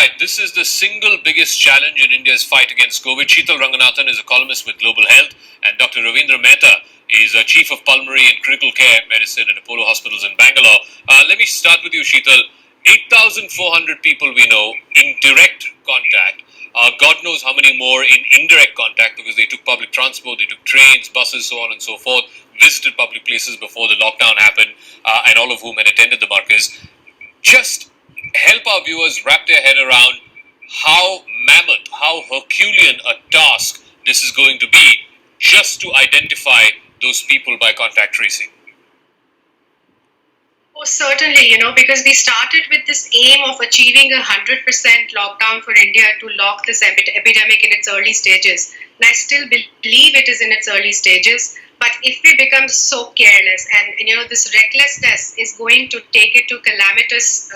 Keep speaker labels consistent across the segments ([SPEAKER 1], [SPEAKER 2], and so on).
[SPEAKER 1] right, this is the single biggest challenge in India's fight against COVID. Sheetal Ranganathan is a columnist with Global Health, and Dr. Ravindra Mehta is a Chief of Pulmonary and Critical Care Medicine at Apollo Hospitals in Bangalore. Let me start with you, Sheetal. 8,400 people we know in direct contact. God knows how many more in indirect contact, because they took public transport, they took trains, buses, so on and so forth, visited public places before the lockdown happened, and all of whom had attended the markets. Just help our viewers wrap their head around how mammoth, how Herculean a task this is going to be, just to identify those people by contact tracing.
[SPEAKER 2] Oh, certainly, because we started with this aim of achieving 100% lockdown for India to lock this epidemic in its early stages. And I still believe it is in its early stages. But if we become so careless and this recklessness is going to take it to calamitous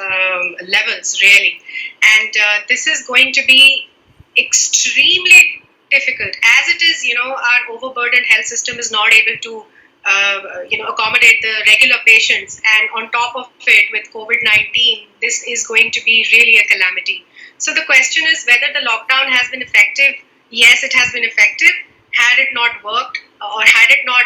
[SPEAKER 2] levels, really. And this is going to be extremely difficult. As it is, our overburdened health system is not able to accommodate the regular patients, and on top of it with COVID-19, this is going to be really a calamity. So the question is whether the lockdown has been effective. Yes, it has been effective. Had it not worked, or had it not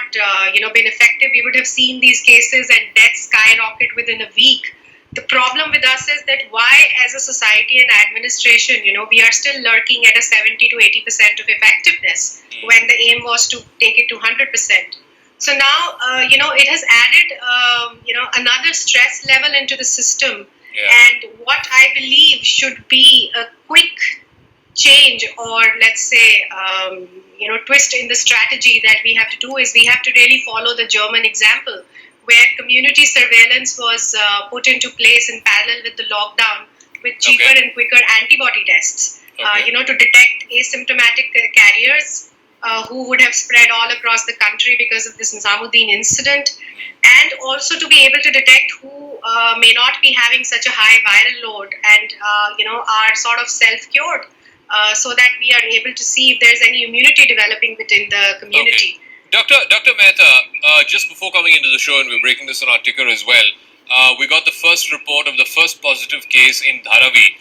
[SPEAKER 2] been effective, we would have seen these cases and deaths skyrocket within a week. The problem with us is that why, as a society and administration, we are still lurking at a 70 to 80% of effectiveness when the aim was to take it to 100%. So now, it has added, another stress level into the system. Yeah. And what I believe should be a quick change, or let's say, twist in the strategy that we have to do is we have to really follow the German example, where community surveillance was put into place in parallel with the lockdown, with cheaper and quicker antibody tests, to detect asymptomatic carriers who would have spread all across the country because of this Nizamuddin incident, and also to be able to detect who may not be having such a high viral load and, are sort of self-cured, so that we are able to see if there's any immunity developing within the community.
[SPEAKER 1] Okay. Dr. Mehta, just before coming into the show, and we're breaking this on our ticker as well, we got the first report of the first positive case in Dharavi,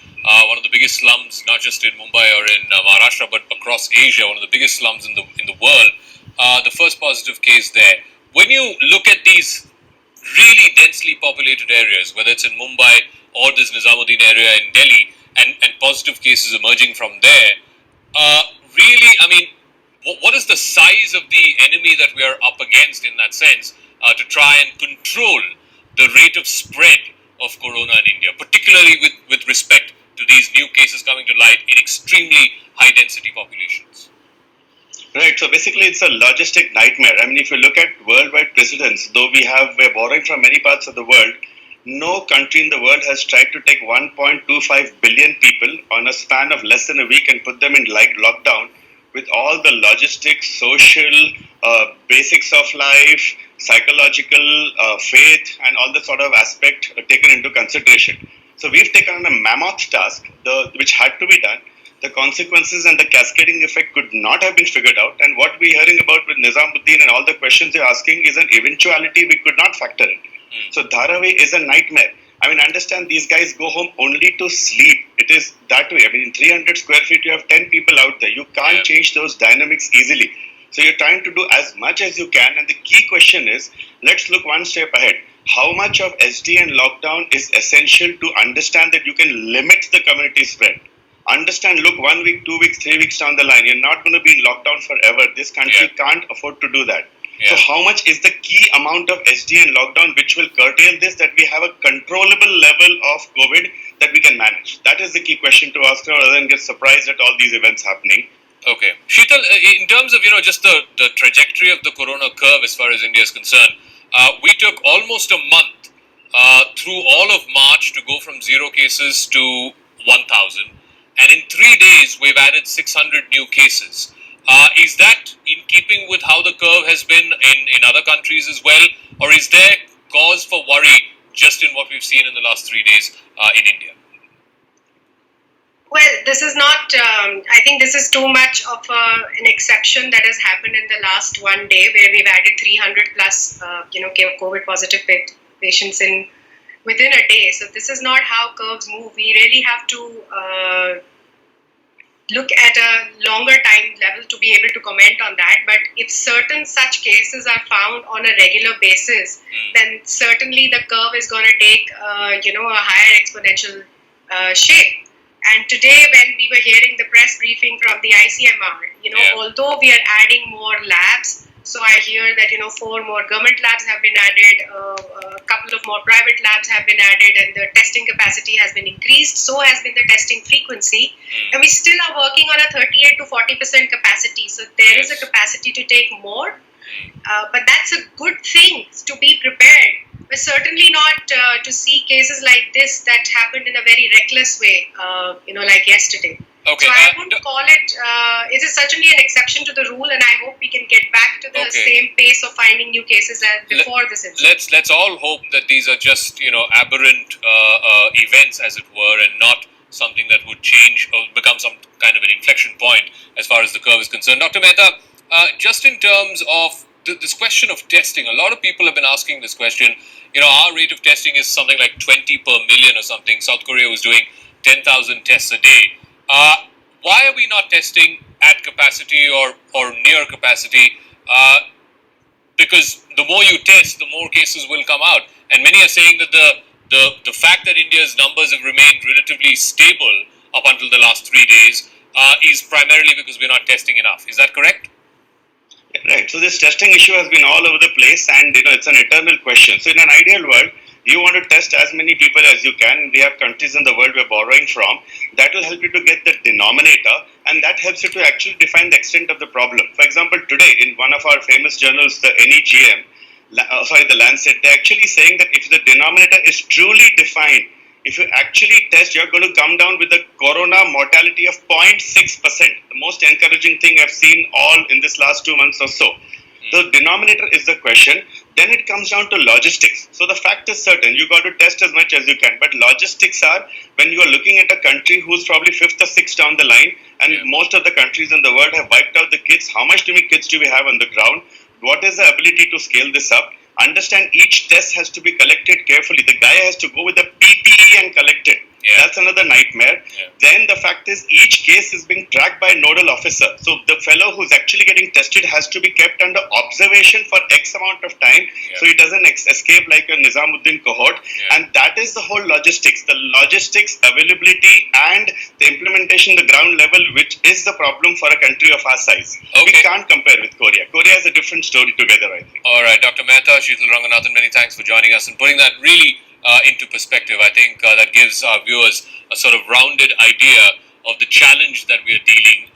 [SPEAKER 1] one of the biggest slums, not just in Mumbai or in Maharashtra, but across Asia, one of the biggest slums in the world. The first positive case there. When you look at these really densely populated areas, whether it's in Mumbai or this Nizamuddin area in Delhi, and positive cases emerging from there, really, I mean, what is the size of the enemy that we are up against in that sense, to try and control the rate of spread of corona in India, particularly with respect to these new cases coming to light in extremely high density populations?
[SPEAKER 3] Right, so basically it's a logistic nightmare. I mean, if you look at worldwide precedents, though we're borrowing from many parts of the world, no country in the world has tried to take 1.25 billion people on a span of less than a week and put them in lockdown with all the logistics, social, basics of life, psychological, faith, and all the sort of aspect taken into consideration. So we've taken on a mammoth task, which had to be done. The consequences and the cascading effect could not have been figured out. And what we're hearing about with Nizamuddin and all the questions you're asking is an eventuality we could not factor in. So Dharavi is a nightmare. I mean, understand, these guys go home only to sleep. It is that way. I mean, in 300 square feet, you have 10 people out there. You can't change those dynamics easily. So you're trying to do as much as you can. And the key question is, let's look one step ahead. How much of SD and lockdown is essential to understand that you can limit the community spread? Understand, look, 1 week, 2 weeks, 3 weeks down the line, you're not going to be in lockdown forever. This country can't afford to do that. So how much is the key amount of SD and lockdown which will curtail this, that we have a controllable level of COVID that we can manage? That is the key question to ask, rather than get surprised at all these events happening.
[SPEAKER 1] Okay. Sheetal, in terms of, just the trajectory of the corona curve as far as India is concerned, we took almost a month through all of March to go from 0 cases to 1,000. And in 3 days, we've added 600 new cases. Is that in keeping with how the curve has been in other countries as well? Or is there cause for worry just in what we've seen in the last 3 days in India?
[SPEAKER 2] Well, this is not, I think this is too much of an exception that has happened in the last 1 day, where we've added 300 plus, COVID positive patients in within a day. So this is not how curves move. We really have to look at a longer time level to be able to comment on that. But if certain such cases are found on a regular basis, then certainly the curve is going to take a higher exponential shape. And today, when we were hearing the press briefing from the ICMR, although we are adding more labs, so I hear that 4 more government labs have been added, a couple of more private labs have been added, and the testing capacity has been increased. So has been the testing frequency, and we still are working on a 38 to 40% capacity. So there is a capacity to take more, but that's a good thing to be prepared. But certainly not to see cases like this that happened in a very reckless way, like yesterday.
[SPEAKER 1] Okay.
[SPEAKER 2] So I wouldn't call it. It is certainly an exception to the rule, and I hope we can get back to the same pace of finding new cases as before this incident.
[SPEAKER 1] Let's all hope that these are just aberrant events, as it were, and not something that would change or become some kind of an inflection point as far as the curve is concerned. Dr. Mehta, just in terms of this question of testing, a lot of people have been asking this question. Our rate of testing is something like 20 per million or something. South Korea was doing 10,000 tests a day. Why are we not testing at capacity or near capacity? Because the more you test, the more cases will come out. And many are saying that the fact that India's numbers have remained relatively stable up until the last 3 days is primarily because we're not testing enough. Is that correct?
[SPEAKER 3] Right. So this testing issue has been all over the place, and it's an eternal question. So in an ideal world, you want to test as many people as you can. We have countries in the world we're borrowing from. That will help you to get the denominator, and that helps you to actually define the extent of the problem. For example, today in one of our famous journals, the NEGM, the Lancet, they're actually saying that if the denominator is truly defined, if you actually test, you're going to come down with a corona mortality of 0.6%. The most encouraging thing I've seen all in this last 2 months or so. The denominator is the question. Then it comes down to logistics. So the fact is certain, you got to test as much as you can. But logistics are when you are looking at a country who's probably 5th or 6th down the line, and most of the countries in the world have wiped out the kits. How much kits do we have on the ground? What is the ability to scale this up? Understand each test has to be collected carefully. The guy has to go with a PPE and collect it. That's another nightmare. Then the fact is each case is being tracked by a nodal officer. So the fellow who's actually getting tested has to be kept under observation for X amount of time so he doesn't escape like a Nizamuddin cohort. And that is the whole logistics. The logistics, availability and the implementation at the ground level, which is the problem for a country of our size. We can't compare with Korea. Korea is a different story together, I think.
[SPEAKER 1] All right, Dr. Mehta, Sheetal, Ranganathan, many thanks for joining us and putting that really into perspective. I think that gives our viewers a sort of rounded idea of the challenge that we are dealing